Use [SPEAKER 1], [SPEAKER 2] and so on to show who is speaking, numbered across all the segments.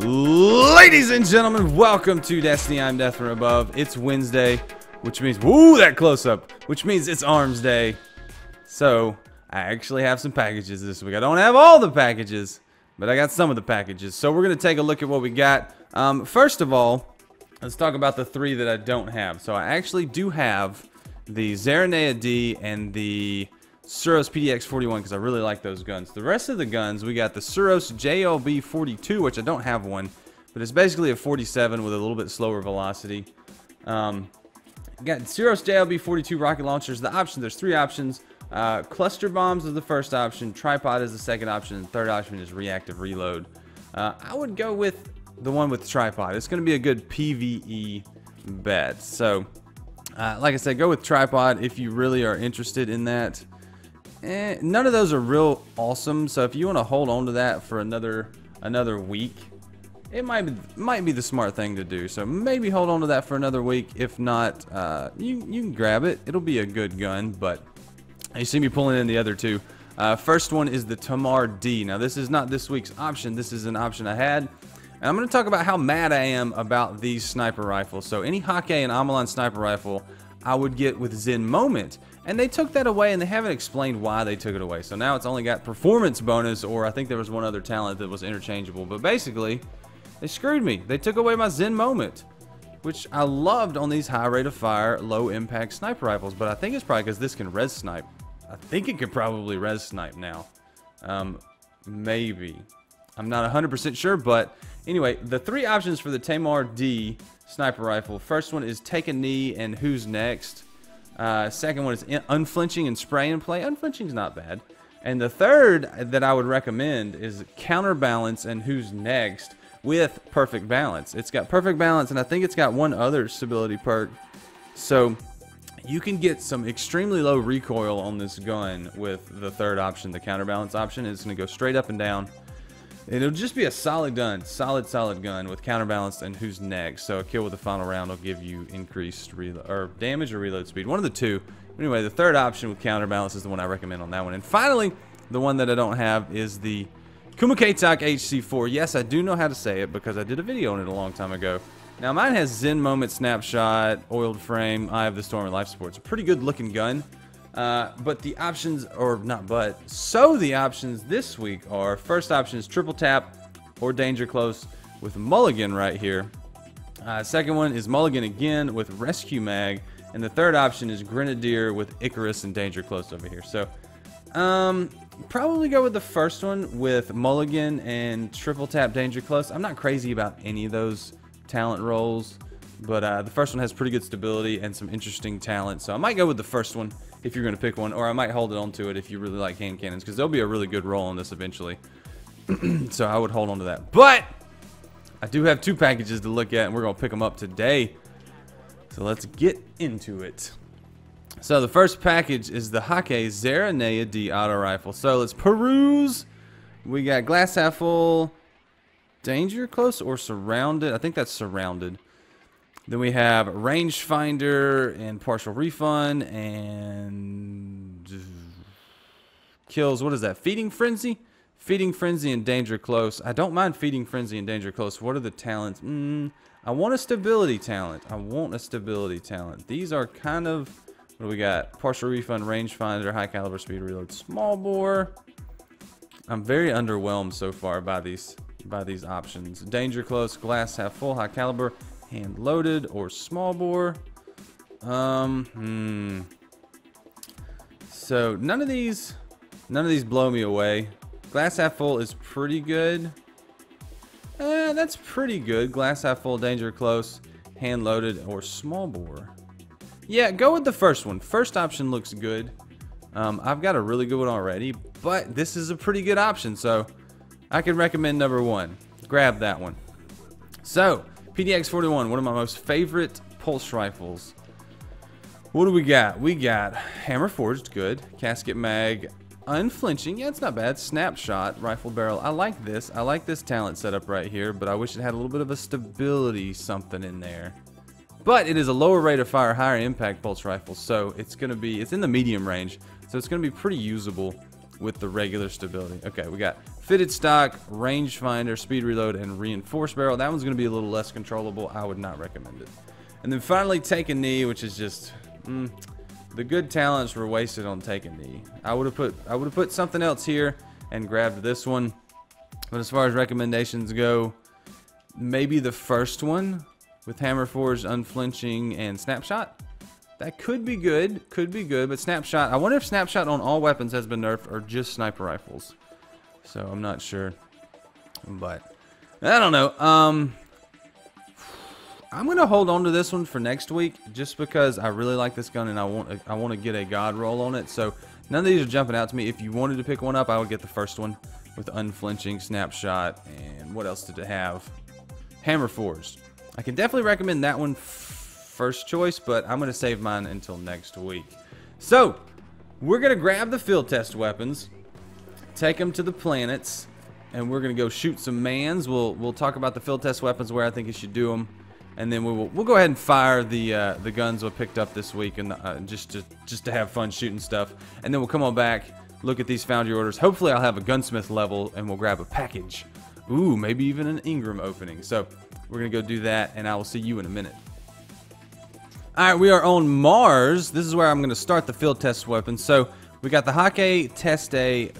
[SPEAKER 1] Ladies and gentlemen, welcome to Destiny. I'm Death from Above. It's Wednesday, which means, woo, that close up, which means it's Arms Day. So, I actually have some packages this week. I don't have all the packages, but I got some of the packages. So, we're going to take a look at what we got. First of all, let's talk about the three that I don't have. So, I actually do have the Zarinaea-D and the Suros PDX-41 because I really like those guns. The rest of the guns, we got the Suros JLB-42, which I don't have one, but it's basically a 47 with a little bit slower velocity. Got Suros JLB-42 rocket launchers. The options, there's three options. Cluster bombs is the first option, tripod is the second option, and the third option is reactive reload. I would go with the one with tripod. It's going to be a good PvE bet. So, like I said, go with tripod if you really are interested in that. None of those are real awesome, so if you want to hold on to that for another week, it might be the smart thing to do. So maybe hold on to that for another week. If not, you can grab it. It'll be a good gun, but you see me pulling in the other two. First one is the Tamar-D. Now this is not this week's option. This is an option I had. And I'm going to talk about how mad I am about these sniper rifles. So any Hakke and Omolon sniper rifle I would get with Zen Moment. And they took that away, and they haven't explained why they took it away. So now it's only got performance bonus, or I think there was one other talent that was interchangeable. But basically, they screwed me. They took away my Zen Moment, which I loved on these high rate of fire, low impact sniper rifles. But I think it's probably because this can res snipe. I think it could probably res snipe now. Maybe. I'm not 100% sure, but anyway, the three options for the Tamar-D sniper rifle. First one is take a knee and who's next. Second one is unflinching and spray and play. Unflinching's not bad. And the third that I would recommend is counterbalance and who's next with perfect balance. It's got perfect balance, and I think it's got one other stability perk. So you can get some extremely low recoil on this gun with the third option, the counterbalance option. It's going to go straight up and down. It'll just be a solid gun, solid gun with counterbalance and who's next. So a kill with the final round will give you increased damage or reload speed, one of the two. Anyway, the third option with counterbalance is the one I recommend on that one. And finally, the one that I don't have is the Kumakatok HC4. Yes, I do know how to say it because I did a video on it a long time ago. Now mine has Zen Moment snapshot, oiled frame, Eye of the Storm, and life support. It's a pretty good looking gun. But the options, so the options this week are, first option is triple tap or danger close with mulligan right here. Second one is mulligan again with rescue mag. And the third option is grenadier with Icarus and danger close over here. So, probably go with the first one with mulligan and triple tap danger close. I'm not crazy about any of those talent rolls, but the first one has pretty good stability and some interesting talent. So I might go with the first one if you're going to pick one, or I might hold it on to it if you really like hand cannons, because there'll be a really good roll on this eventually. So I would hold on to that. But I do have two packages to look at, and we're going to pick them up today. So let's get into it. So the first package is the Hakke Zarinaea-D auto rifle. So let's peruse. We got glass half full, danger close, or surrounded. I think that's surrounded. Then we have rangefinder and partial refund and kills. What is that? Feeding frenzy? Feeding frenzy and danger close. I don't mind feeding frenzy and danger close. What are the talents? I want a stability talent. These are kind of, what do we got? Partial refund, rangefinder, high caliber speed reload, small bore. I'm very underwhelmed so far by these options. Danger close, glass half full, high caliber, hand loaded, or small bore. So none of these blow me away. Glass half full is pretty good. That's pretty good. Glass half full, danger close, hand loaded, or small bore. Yeah, go with the first one. First option looks good. I've got a really good one already, but this is a pretty good option, so I can recommend number one. Grab that one. So PDX-41, one of my most favorite pulse rifles. What do we got? We got hammer forged, good. Casket mag, unflinching, yeah, it's not bad. Snapshot, rifle barrel. I like this. I like this talent setup right here, but I wish it had a little bit of a stability something in there. but it is a lower rate of fire, higher impact pulse rifle, so it's in the medium range, so it's gonna be pretty usable with the regular stability. Okay, we got fitted stock, rangefinder, speed reload, and reinforced barrel. That one's gonna be a little less controllable. I would not recommend it. And then finally, take a knee, which is just the good talents were wasted on take a knee. I would have put something else here and grabbed this one. But as far as recommendations go, maybe the first one with Hammer Forge, Unflinching, and Snapshot. That could be good, but Snapshot, I wonder if Snapshot on all weapons has been nerfed or just sniper rifles. So I'm not sure, but I don't know. I'm gonna hold on to this one for next week just because I really like this gun and I want to get a god roll on it. So none of these are jumping out to me. If you wanted to pick one up, I would get the first one with Unflinching, Snapshot, and what else did it have? Hammer Forge. I can definitely recommend that one first choice, but I'm going to save mine until next week. So, we're going to grab the field test weapons, take them to the planets, and we're going to go shoot some mans. We'll talk about the field test weapons, where I think you should do them, and then we'll go ahead and fire the guns we picked up this week, and just to have fun shooting stuff. And then we'll come on back, look at these foundry orders. Hopefully, I'll have a gunsmith level, and we'll grab a package. Ooh, maybe even an Ingram opening. So, we're going to go do that, and I will see you in a minute. Alright, we are on Mars. This is where I'm going to start the field test weapons. So, we got the Hakke Test-A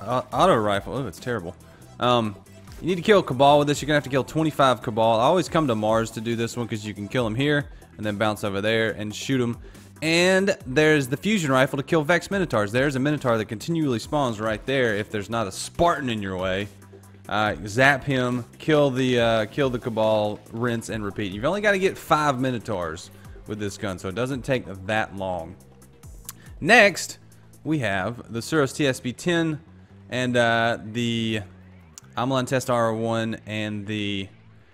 [SPEAKER 1] auto rifle. Oh, it's terrible. You need to kill Cabal with this. You're going to have to kill 25 Cabal. I always come to Mars to do this one because you can kill them here and then bounce over there and shoot them. And there's the fusion rifle to kill Vex Minotaurs. There's a Minotaur that continually spawns right there if there's not a Spartan in your way. Zap him, kill the Cabal, rinse and repeat. You've only got to get 5 Minotaurs with this gun, so it doesn't take that long. Next, we have the Suros TSB-10 and the Omolon Test R1 and the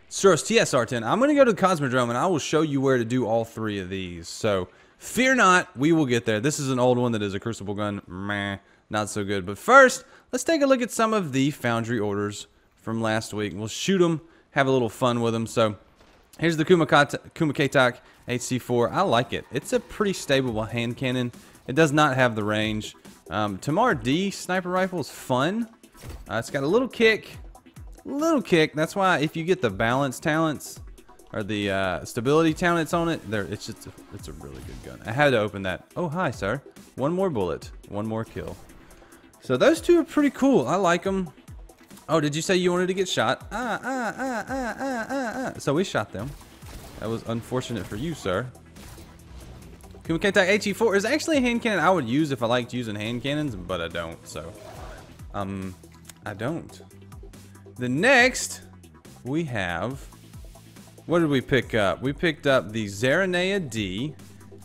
[SPEAKER 1] Suros TSR-10. I'm going to go to the Cosmodrome and I will show you where to do all 3 of these. So fear not, we will get there. This is an old one that is a Crucible gun. Meh, not so good. But first, let's take a look at some of the foundry orders from last week. We'll shoot them, have a little fun with them. So here's the Kumakatok HC4. I like it. It's a pretty stable hand cannon. It does not have the range. Tamar-D sniper rifle is fun. It's got a little kick. That's why if you get the balance talents or the stability talents on it, it's a really good gun. I had to open that. Oh, hi, sir. One more bullet. One more kill. So those two are pretty cool. I like them. Oh, did you say you wanted to get shot? So we shot them. That was unfortunate for you, sir. Kumakatok HC4 is actually a hand cannon I would use if I liked using hand cannons, but I don't. So, I don't. The next we have, what did we pick up? We picked up the Zarinaea-D,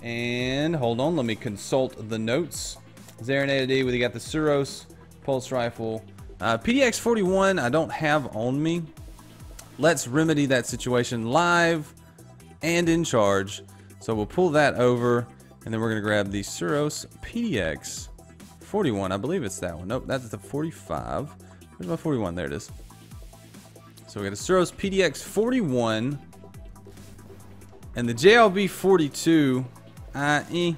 [SPEAKER 1] and hold on, let me consult the notes. Zarinaea-D, we got the Suros pulse rifle. PDX-41 I don't have on me. Let's remedy that situation live and in charge. So we'll pull that over, and then we're going to grab the Suros PDX-41. I believe it's that one. Nope, that's the 45. Where's my 41? There it is. So we got a Suros PDX-41 and the JLB-42. I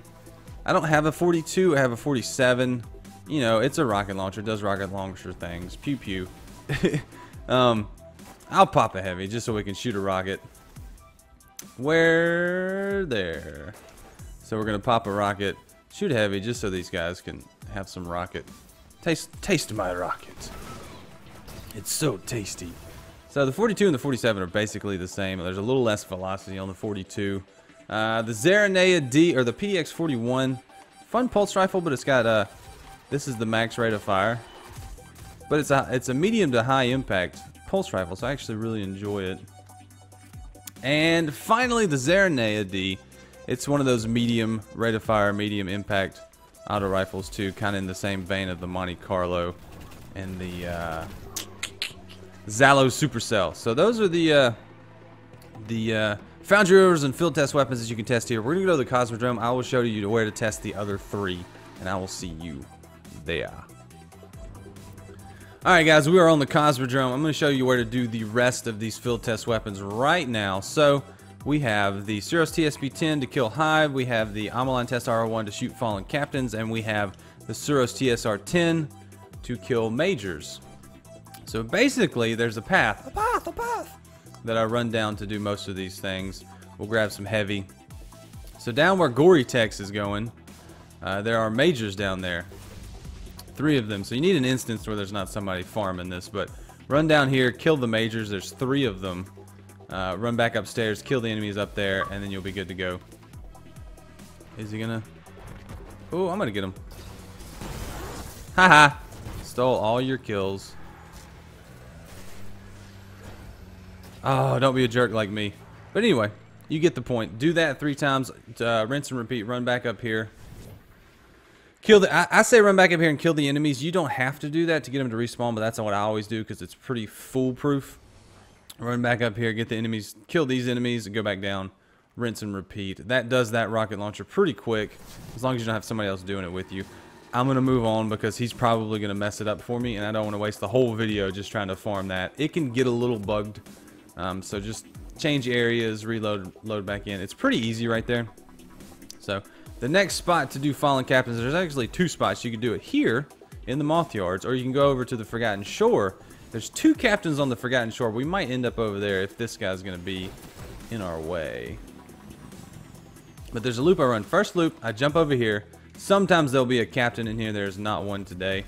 [SPEAKER 1] don't have a 42. I have a 47. You know, it's a rocket launcher. It does rocket launcher things. Pew pew. I'll pop a heavy just so we can shoot a rocket. Where there? So we're gonna pop a rocket, shoot a heavy, just so these guys can have some rocket. Taste my rocket. It's so tasty. So the 42 and the 47 are basically the same. There's a little less velocity on the 42. The Zarinaea-D or the PDX-41, fun pulse rifle, but it's got this is the max rate of fire. But it's a medium to high impact pulse rifle, so I actually really enjoy it. And finally, the Zarinaea-D. It's one of those medium rate of fire, medium impact auto rifles too, kind of in the same vein of the Monte Carlo and the Zalo Supercell. So those are the foundry orders and field test weapons that you can test here. We're gonna go to the Cosmodrome. I will show you where to test the other 3, and I will see you there. Alright guys, we are on the Cosmodrome. I'm going to show you where to do the rest of these field test weapons right now. So, We have the Suros TSB-10 to kill Hive. We have the Omolon TSR-1 to shoot fallen captains. And we have the Suros TSR-10 to kill majors. So basically, there's a path. A path that I run down to do most of these things. We'll grab some heavy. So down where Gory Tex is going, there are majors down there. 3 of them. So you need an instance where there's not somebody farming this. But run down here, kill the majors. There's 3 of them. Run back upstairs, kill the enemies up there, and then you'll be good to go. Is he gonna? Oh, I'm gonna get him. Haha! Stole all your kills. Oh, don't be a jerk like me. But anyway, you get the point. Do that 3 times. Rinse and repeat. Run back up here. Kill the. I say run back up here and kill the enemies. You don't have to do that to get them to respawn, but that's what I always do because it's pretty foolproof. Run back up here, get the enemies, kill these enemies, and go back down. Rinse and repeat. That does that rocket launcher pretty quick, as long as you don't have somebody else doing it with you. I'm going to move on because he's probably going to mess it up for me, and I don't want to waste the whole video just trying to farm that. It can get a little bugged, so just change areas, reload, load back in. It's pretty easy right there. So the next spot to do fallen captains, there's actually 2 spots. You can do it here in the Moth Yards, or you can go over to the Forgotten Shore. There's 2 captains on the Forgotten Shore. We might end up over there if this guy's going to be in our way. But there's a loop I run. First loop, I jump over here. Sometimes there'll be a captain in here. There's not one today.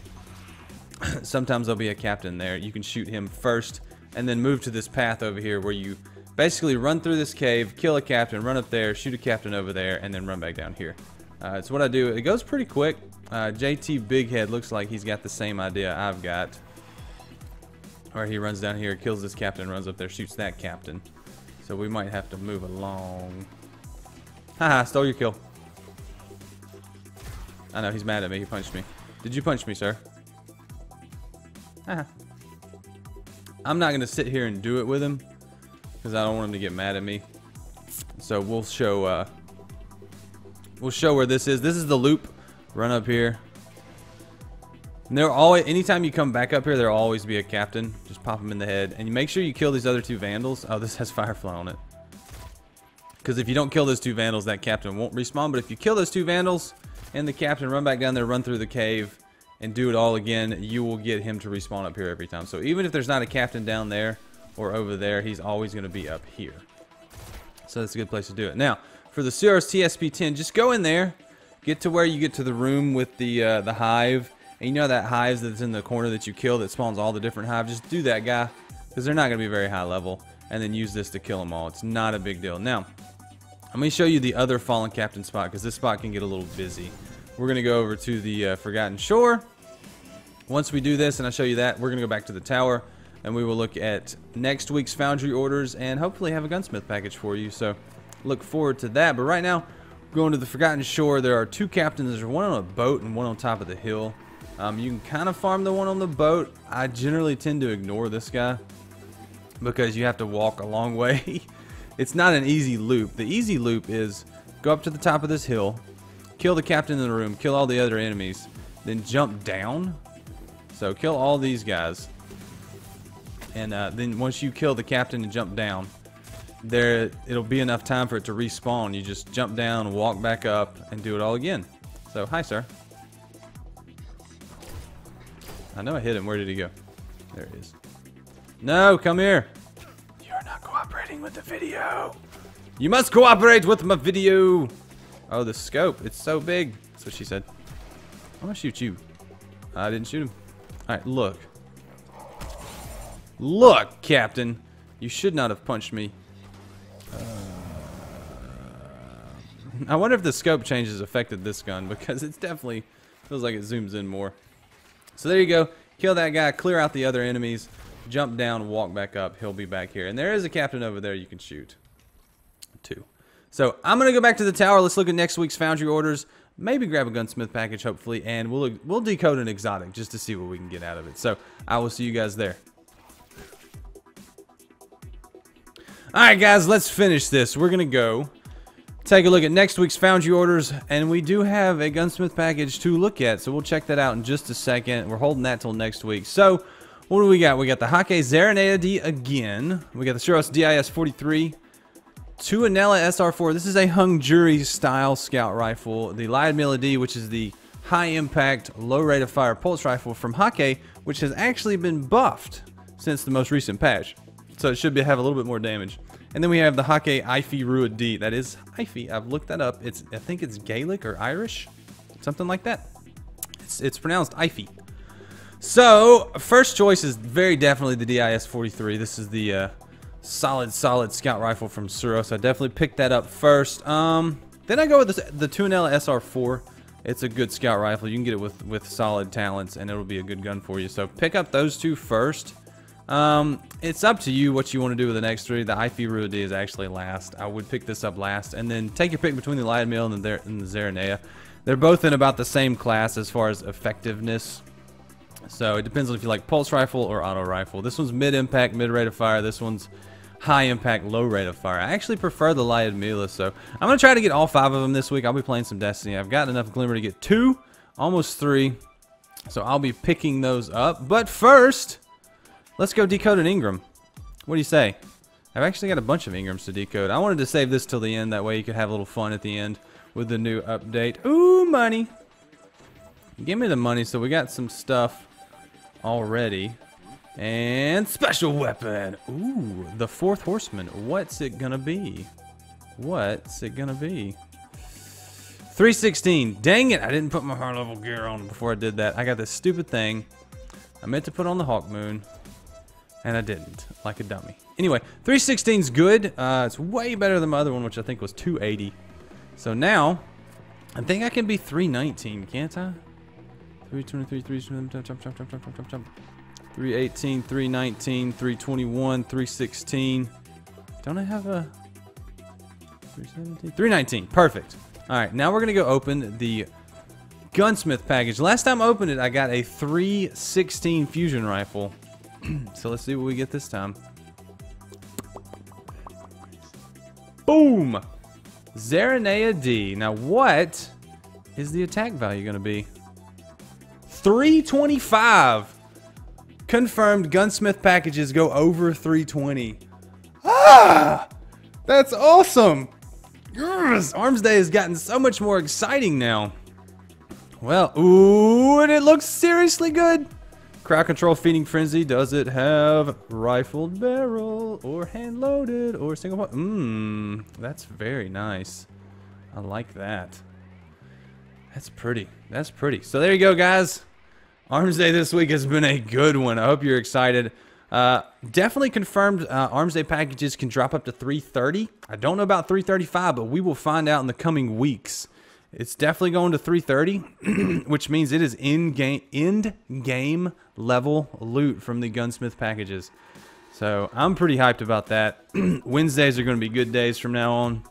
[SPEAKER 1] Sometimes there'll be a captain there. You can shoot him first and then move to this path over here where you basically run through this cave, kill a captain, run up there, shoot a captain over there, and then run back down here. It's what I do. It goes pretty quick. JT Bighead looks like he's got the same idea I've got. Or he runs down here, kills this captain, runs up there, shoots that captain. So we might have to move along. Haha, stole your kill. I know, he's mad at me. He punched me. Did you punch me, sir? Haha. I'm not going to sit here and do it with him, because I don't want him to get mad at me. So we'll show where this is. This is the loop. Run up here. And there always, anytime you come back up here, there'll always be a captain. Just pop him in the head, and you make sure you kill these other 2 vandals. Oh, this has Firefly on it. Because if you don't kill those 2 vandals, that captain won't respawn. But if you kill those 2 vandals and the captain, run back down there, run through the cave, and do it all again, you will get him to respawn up here every time. So even if there's not a captain down there or over there, he's always going to be up here. So that's a good place to do it. Now, for the Suros TSB-10, just go in there, get to where you get to the room with the hive. And you know that hive that's in the corner that you kill that spawns all the different hives? Just do that guy, because they're not going to be very high level. And then use this to kill them all. It's not a big deal. Now, let me show you the other fallen captain spot, because this spot can get a little busy. We're going to go over to the Forgotten Shore. Once we do this and I show you that, we're going to go back to the tower. And we will look at next week's Foundry orders and hopefully have a gunsmith package for you. So look forward to that. But right now, going to the Forgotten Shore, there are 2 captains. There's one on a boat and one on top of the hill. You can kind of farm the one on the boat. I generally tend to ignore this guy because you have to walk a long way. It's not an easy loop. The easy loop is go up to the top of this hill, kill the captain in the room, kill all the other enemies, then jump down. So kill all these guys. And then once you kill the captain and jump down, it'll be enough time for it to respawn. You just jump down, walk back up, and do it all again. So, hi, sir. I know I hit him. Where did he go? There he is. No, come here. You're not cooperating with the video. You must cooperate with my video. Oh, the scope. It's so big. That's what she said. I'm going to shoot you. I didn't shoot him. All right, look. Look, Captain. You should not have punched me. I wonder if the scope changes affected this gun, because it's definitely feels like it zooms in more. So there you go. Kill that guy, clear out the other enemies, jump down, walk back up. He'll be back here. And there is a captain over there you can shoot. 2. So I'm going to go back to the tower. Let's look at next week's Foundry orders. Maybe grab a gunsmith package, hopefully, and we'll decode an exotic just to see what we can get out of it. So I will see you guys there. Alright guys, let's finish this. We're going to go take a look at next week's Foundry orders, and we do have a gunsmith package to look at, so we'll check that out in just a second. We're holding that till next week. So, what do we got? We got the Hakke Zarinaea-D again. We got the Suros DIS-43. Tuonela SR4. This is a hung jury style scout rifle. The Lyudmila-D, which is the high impact, low rate of fire pulse rifle from Hakke, which has actually been buffed since the most recent patch. So it should have a little bit more damage. And then we have the Hakke Aoife Rua-D. That is Aoife. I've looked that up. I think it's Gaelic or Irish, something like that. It's pronounced Aoife. So first choice is very definitely the DIS-43. This is the solid scout rifle from Suros. I definitely picked that up first. Then I go with the Tuonela SR4. It's a good scout rifle. You can get it with solid talents, and it'll be a good gun for you. So pick up those two first. It's up to you what you want to do with the next three. The Aoife Rua-D is actually last. I would pick this up last, and then take your pick between the Lyudmila and the Zarinaea. They're both in about the same class as far as effectiveness. So it depends on if you like pulse rifle or auto rifle. This one's mid-impact, mid-rate of fire. This one's high-impact, low rate of fire. I actually prefer the Lyudmila, so I'm going to try to get all 5 of them this week. I'll be playing some Destiny. I've got enough Glimmer to get 2, almost 3. So I'll be picking those up. But first, let's go decode an Ingram. What do you say? I've actually got a bunch of Ingrams to decode. I wanted to save this till the end. That way you could have a little fun at the end with the new update. Ooh, money. Give me the money. So we got some stuff already. And special weapon. Ooh, the 4th Horseman. What's it gonna be? What's it gonna be? 316. Dang it, I didn't put my high level gear on before I did that. I got this stupid thing I meant to put on the Hawk Moon, and I didn't, like a dummy. Anyway, 316's good. It's way better than my other one, which I think was 280. So now, I think I can be 319, can't I? 323, 320, jump. 318, 319, 321, 316. Don't I have a 317? 319, perfect. All right, now we're gonna go open the gunsmith package. Last time I opened it, I got a 316 fusion rifle. So let's see what we get this time. Boom! Zarinaea-D. Now what is the attack value gonna be? 325. Confirmed gunsmith packages go over 320. Ah! That's awesome! Yes, Armsday has gotten so much more exciting now. Well, ooh, and it looks seriously good. Crowd control feeding frenzy. Does it have rifled barrel or hand loaded or single point? That's very nice. I like that. That's pretty. That's pretty. So there you go, guys. Armsday this week has been a good one. I hope you're excited. Definitely confirmed Armsday packages can drop up to 330. I don't know about 335, but we will find out in the coming weeks. It's definitely going to 330, which means it is end-game level loot from the gunsmith packages. So I'm pretty hyped about that. Wednesdays are going to be good days from now on,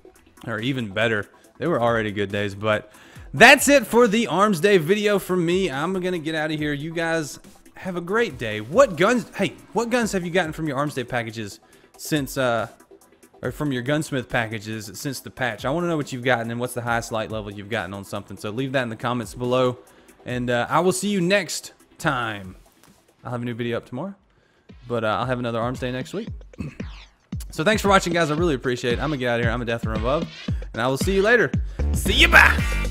[SPEAKER 1] or even better. They were already good days, but that's it for the Armsday video from me. I'm going to get out of here. You guys have a great day. What guns have you gotten from your Armsday packages since, or from your gunsmith packages since the patch? I want to know what you've gotten and what's the highest light level you've gotten on something. So leave that in the comments below. And I will see you next time. I'll have a new video up tomorrow, but I'll have another Armsday next week. So thanks for watching, guys. I really appreciate it. I'm going to get out of here. I'm a Death from Above, and I will see you later. See you, bye.